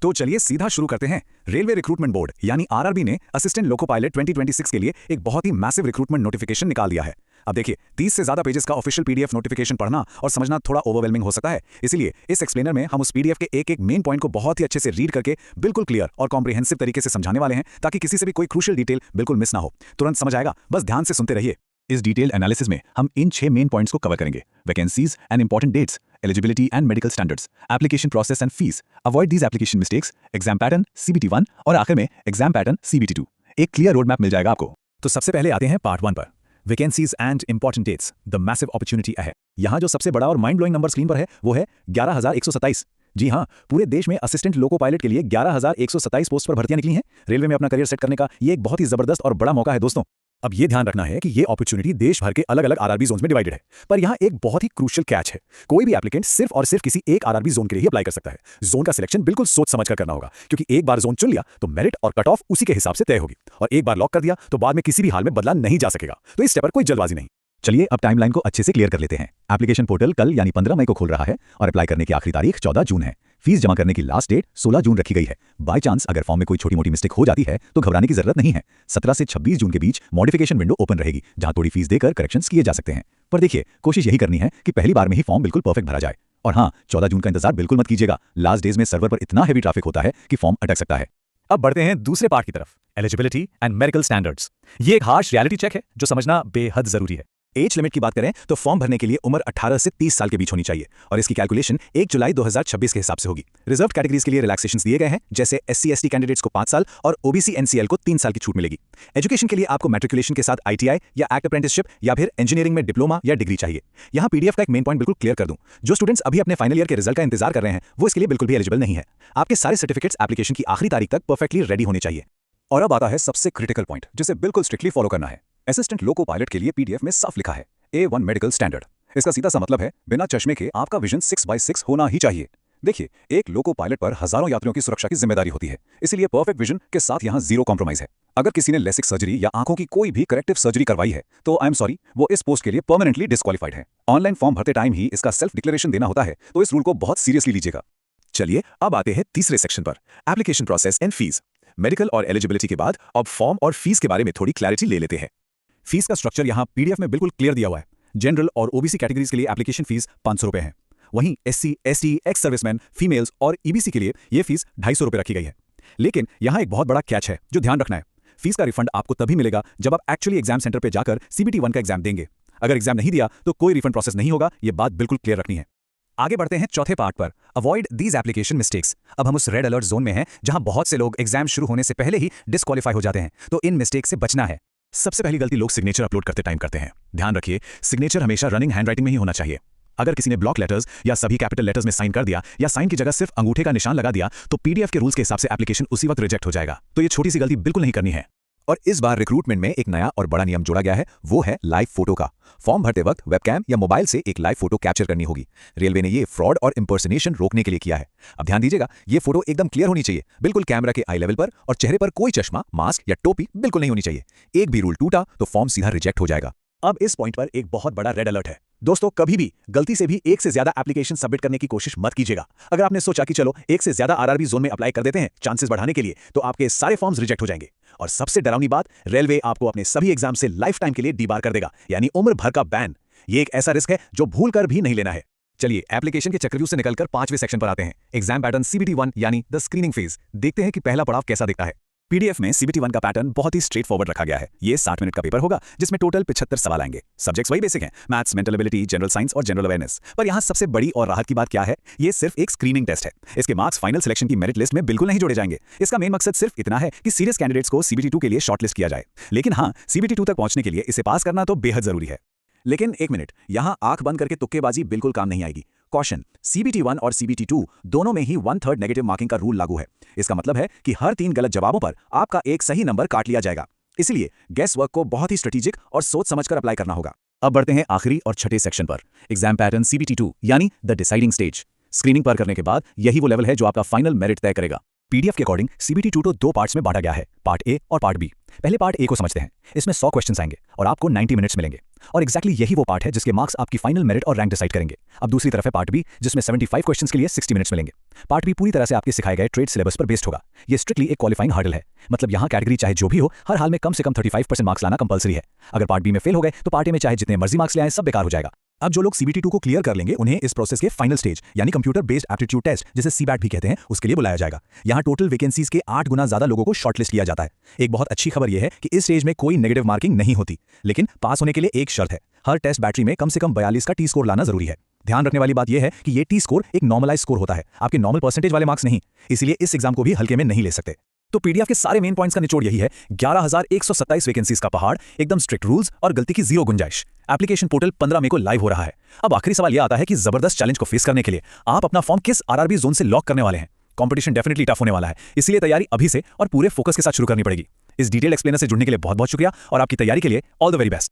तो चलिए सीधा शुरू करते हैं। रेलवे रिक्रूटमेंट बोर्ड यानी आरआरबी ने असिस्टेंट लोको पायलट 2026 के लिए एक बहुत ही मैसिव रिक्रूटमेंट नोटिफिकेशन निकाल दिया है। अब देखिए 30 से ज्यादा पेजेस का ऑफिशियल पीडीएफ नोटिफिकेशन पढ़ना और समझना थोड़ा ओवरवेलमिंग हो सकता है। इसीलिए इस एक्सप्लेनर में हम उस पीडीएफ के एक एक मेन पॉइंट को बहुत ही अच्छे से रीड करके बिल्कुल क्लियर और कॉम्प्रिहेंसिव तरीके से समझाने वाले हैं, ताकि किसी से भी कोई क्रूशियल डिटेल बिल्कुल मिस ना हो। तुरंत समझ आएगा, बस ध्यान से सुनते रहिए। इस डिटेल एनालिसिस में हम इन 6 मेन पॉइंट्स को कवर करेंगे: vacancies and important dates, eligibility and medical standards, application process and fees, avoid these application mistakes, exam pattern CBT 1 और आखिर में एग्जाम पैटर्न CBT 2। एक क्लियर रोड मैप मिल जाएगा आपको। तो सबसे पहले आते हैं पार्ट 1 पर, vacancies and important dates, the massive opportunity ahead. यहाँ जो सबसे बड़ा और माइंड ब्लोइंग नंबर स्क्रीन पर है वो है 11,127। जी हाँ, पूरे देश में असिस्टेंट लोको पायलट के लिए 11,127 पोस्ट पर भर्तियां निकली हैं। रेलवे में अपना करियर सेट करने का ये एक बहुत ही जबरदस्त और बड़ा मौका है दोस्तों। अब ये ध्यान रखना है कि ये अपॉर्चुनिटी देश भर के अलग अलग आरआरबी जोन्स में डिवाइडेड है, पर यहाँ एक बहुत ही क्रूशियल कैच है। कोई भी एप्लीकेंट सिर्फ और सिर्फ किसी एक आरआरबी जोन के लिए ही अप्लाई कर सकता है। जोन का सिलेक्शन बिल्कुल सोच समझ कर करना होगा, क्योंकि एक बार जोन चुन लिया तो मेरिट और कट ऑफ उसी के हिसाब से तय होगी, और एक बार लॉक कर दिया तो बाद में किसी भी हाल में बदला नहीं जा सकेगा। तो इस स्टेप पर कोई जल्दबाजी नहीं। चलिए अब टाइमलाइन को अच्छे से क्लियर कर लेते हैं। एप्लीकेशन पोर्टल कल यानी 15 मई को खुल रहा है और अप्लाई करने की आखिरी तारीख 14 जून है। फीस जमा करने की लास्ट डेट 16 जून रखी गई है। बाय चांस अगर फॉर्म में कोई छोटी मोटी मिस्टेक हो जाती है तो घबराने की जरूरत नहीं है। 17 से 26 जून के बीच मॉडिफिकेशन विंडो ओपन रहेगी, जहां थोड़ी फीस देकर करेक्शंस किए जा सकते हैं। पर देखिए, कोशिश यही करनी है कि पहली बार में ही फॉर्म बिल्कुल परफेक्ट भरा जाए। और हाँ, 14 जून का इंतजार बिल्कुल मत कीजिएगा। लास्ट डेज में सर्वर पर इतना हैवी ट्रैफिक होता है कि फॉर्म अटक सकता है। अब बढ़ते हैं दूसरे पार्ट की तरफ, एलिजिबिलिटी एंड मेडिकल स्टैंडर्ड्स। ये एक हार्श रियलिटी चेक है जो समझना बेहद जरूरी है। एज लिमिट की बात करें तो फॉर्म भरने के लिए उम्र 18 से 30 साल के बीच होनी चाहिए, और इसकी कैलकुलेशन 1 जुलाई 2026 के हिसाब से होगी। रिजर्व कैटेगरीज के लिए रिलैक्सेशंस दिए गए हैं, जैसे SC/ST कैंडिडेट्स को 5 साल और OBC NCL को 3 साल की छूट मिलेगी। एजुकेशन के लिए आपको मैट्रिकुलेशन के साथ ITI या एक्ट अप्रेंटिसशिप या फिर इंजीनियरिंग में डिप्लोमा या डिग्री चाहिए। यहाँ पीडीएफ का एक मेन पॉइंट बिल्कुल क्लियर कर दूं, जो स्टूडेंट्स अभी अपने फाइनल ईयर के रिजल्ट का इंतजार कर रहे हैं वो इसके लिए बिल्कुल भी एलिजिबल नहीं है। आपके सारे सर्टिफिकेट्स एप्लीकेशन की आखिरी तारीख तक परफेक्टली रेडी होने चाहिए। और अब आता है सबसे क्रिटिकल पॉइंट, जिसे बिल्कुल स्ट्रिक्टली फॉलो करना है। असिस्टेंट लोको पायलट के लिए पीडीएफ में साफ लिखा है A1 मेडिकल स्टैंडर्ड। इसका सीधा सा मतलब है बिना चश्मे के आपका विजन 6/6 होना ही चाहिए। देखिए, एक लोको पायलट पर हजारों यात्रियों की सुरक्षा की जिम्मेदारी होती है, इसलिए परफेक्ट विजन के साथ यहाँ जीरो कॉम्प्रोमाइज है। अगर किसी ने लेसिक सर्जरी या आंखों की कोई भी करेक्टिव सर्जरी करवाई है तो आई एम सॉरी, वो इस पोस्ट के लिए परमानेंटली डिस्क्वालीफाइड है। ऑनलाइन फॉर्म भरते टाइम ही इसका सेल्फ डिक्लेरेशन देना होता है, तो इस रूल को बहुत सीरियसली लीजिएगा। चलिए अब आते हैं तीसरे सेक्शन पर, application process and fees. Medical और एलिजिबिलिटी के बाद अब फॉर्म और फीस के बारे में थोड़ी क्लैरिटी ले लेते हैं। फीस का स्ट्रक्चर यहाँ पीडीएफ में बिल्कुल क्लियर दिया हुआ है। जनरल और OBC कैटेगरीज के लिए एप्लीकेशन फीस 500 रुपए है। वहीं SC/ST, एक्स सर्विसमैन, फीमेल्स और EBC के लिए यह फीस 250 रुपए रखी गई है। लेकिन यहाँ एक बहुत बड़ा कैच है जो ध्यान रखना है। फीस का रिफंड आपको तभी मिलेगा जब आप एक्चुअली एग्जाम सेंटर पर जाकर CBT 1 का एग्जाम देंगे। अगर एग्जाम नहीं दिया तो कोई रिफंड प्रोसेस नहीं होगा, यह बात बिल्कुल क्लियर रखनी है। आगे बढ़ते हैं चौथे पार्ट पर, अवॉइड दीज एप्लीकेशन मिस्टेक्स। अब हम उस रेड अलर्ट जोन में हैं जहां बहुत से लोग एग्जाम शुरू होने से पहले ही डिस्क्वालीफाई हो जाते हैं, तो इन मिस्टेक से बचना है। सबसे पहली गलती लोग सिग्नेचर अपलोड करते टाइम करते हैं। ध्यान रखिए, सिग्नेचर हमेशा रनिंग हैंडराइटिंग में ही होना चाहिए। अगर किसी ने ब्लॉक लेटर्स या सभी कैपिटल लेटर्स में साइन कर दिया या साइन की जगह सिर्फ अंगूठे का निशान लगा दिया तो पीडीएफ के रूल्स के हिसाब से एप्लीकेशन उसी वक्त रिजेक्ट हो जाएगा। तो ये छोटी सी गलती बिल्कुल नहीं करनी है। और इस बार रिक्रूटमेंट में एक नया और बड़ा नियम जोड़ा गया है, वो है लाइव फोटो का। फॉर्म भरते वक्त वेबकैम या मोबाइल से एक लाइव फोटो कैप्चर करनी होगी। रेलवे ने ये फ्रॉड और इंपर्सनेशन रोकने के लिए किया है। अब ध्यान दीजिएगा, ये फोटो एकदम क्लियर होनी चाहिए, बिल्कुल कैमरा के आई लेवल पर, और चेहरे पर कोई चश्मा, मास्क या टोपी बिल्कुल नहीं होनी चाहिए। एक भी रूल टूटा तो फॉर्म सीधा रिजेक्ट हो जाएगा। अब इस पॉइंट पर एक बहुत बड़ा रेड अलर्ट है दोस्तों, कभी भी गलती से भी एक से ज्यादा एप्लीकेशन सबमिट करने की कोशिश मत कीजिएगा। अगर आपने सोचा कि चलो एक से ज्यादा आरआरबी जोन में अप्लाई कर देते हैं चांसेस बढ़ाने के लिए, तो आपके सारे फॉर्म्स रिजेक्ट हो जाएंगे। और सबसे डरावनी बात, रेलवे आपको अपने सभी एग्जाम से लाइफ टाइम के लिए डीबार कर देगा, यानी उम्र भर का बैन। ये एक ऐसा रिस्क है जो भूल कर भी नहीं लेना है। चलिए एप्लीकेशन के चक्रव्यूह से निकलकर 5वें सेक्शन पर आते हैं, एग्जाम पैटर्न CBT 1 यानी द स्क्रीनिंग फेज। देखते हैं कि पहला पड़ाव कैसा दिखता है। पीडीएफ में CBT 1 का पैटर्न बहुत ही स्ट्रेट फॉरवर्ड रखा गया है। ये 60 मिनट का पेपर होगा जिसमें टोटल 75 सवाल आएंगे। सब्जेक्ट्स वही बेसिक हैं, maths, mental ability, general science और जनरल अवेयरनेस। पर यहाँ सबसे बड़ी और राहत की बात क्या है, ये सिर्फ एक स्क्रीनिंग टेस्ट है। इसके मार्क्स फाइनल सिलेक्शन की मेरिट लिस्ट में बिल्कुल नहीं जोड़े जाएंगे। इसका मेन मकसद सिर्फ इतना है कि सीरियस कैंडिडेट्स को CBT 2 के लिए शॉर्टलिस्ट किया जाए। लेकिन हाँ, CBT 2 तक पहुंचने के लिए इसे पास करना तो बेहद जरूरी है। लेकिन एक मिनट, यहाँ आंख बंद करके तुक्केबाजी बिल्कुल काम नहीं आएगी। कॉशन, CBT 1 और CBT 2 दोनों में ही 1/3 नेगेटिव मार्किंग का रूल लागू है। इसका मतलब है कि हर 3 गलत जवाबों पर आपका एक सही नंबर काट लिया जाएगा। इसलिए गेस वर्क को बहुत ही स्ट्रेटेजिक और सोच समझकर अप्लाई करना होगा। अब बढ़ते हैं आखिरी और छठे सेक्शन पर, एग्जाम पैटर्न CBT 2 यानी द डिसाइडिंग स्टेज। स्क्रीनिंग पर करने के बाद यही वो लेवल है जो आपका फाइनल मेरिट तय करेगा। पीडीएफ के अकॉर्डिंग CBT 2 को 2 पार्ट्स में बांटा गया है, पार्ट A और पार्ट B। पहले पार्ट A को समझते हैं। इसमें 100 क्वेश्चंस आएंगे और आपको 90 मिनट्स मिलेंगे। और एक्जैक्टली यही वो पार्ट है जिसके मार्क्स आपकी फाइनल मेरिट और रैंक डिसाइड करेंगे। अब दूसरी तरफ है पार्ट बी, जिसमें 75 क्वेश्चंस के लिए 60 मिनट्स मिलेंगे। पार्ट बी पूरी तरह से आपके सिखाए गए ट्रेड सिलेबस पर बेस्ड होगा। ये स्ट्रिक्टली एक क्वालिफाइंग हर्डल है, मतलब यहाँ कैटेगरी चाहे जो भी हो, हर हाल में कम से कम 35% मार्क्स लाना कंपलसरी है। अगर पार्ट बी में फेल हो गए तो पार्ट ए में चाहे जितने मर्जी मार्क्स ले आए सब बेकार हो जाएगा। अब जो लोग CBT2 को क्लियर कर लेंगे उन्हें इस प्रोसेस के फाइनल स्टेज यानी कंप्यूटर बेस्ड एप्टीट्यूड टेस्ट, जिसे CBAT भी कहते हैं, उसके लिए बुलाया जाएगा। यहाँ टोटल वैकेंसीज के 8 गुना ज्यादा लोगों को शॉर्टलिस्ट किया जाता है। एक बहुत अच्छी खबर यह है कि इस स्टेज में कोई नेगेटिव मार्किंग नहीं होती, लेकिन पास होने के लिए एक शर्त है, हर टेस्ट बैटरी में कम से कम 42 का T-स्कोर लाना जरूरी है। ध्यान रखने वाली बात यह है कि ये T-स्कोर एक नॉर्मलाइज स्कोर होता है, आपके नॉर्मल परसेंटेज वाले मार्क्स नहीं, इसीलिए इस एग्जाम को भी हल्के में नहीं ले सकते। तो PDF के सारे मेन पॉइंट्स का निचोड़ यही है, 11,127 वैकेंसीज का पहाड़, एकदम स्ट्रिक्ट रूल्स और गलती की जीरो गुंजाइश। एप्लीकेशन पोर्टल 15 मई को लाइव हो रहा है। अब आखिरी सवाल यह आता है कि जबरदस्त चैलेंज को फेस करने के लिए आप अपना फॉर्म किस RRB जोन से लॉक करने वाले हैं। कंपटीशन डेफिनेटली टफ होने वाला है, इसलिए तैयारी अभी से और पूरे फोकस के साथ शुरू करनी पड़ेगी। इस डिटेल एक्सप्लेनर से जुड़ने के लिए बहुत बहुत शुक्रिया और आपकी तैयारी के लिए ऑल द वेरी बेस्ट।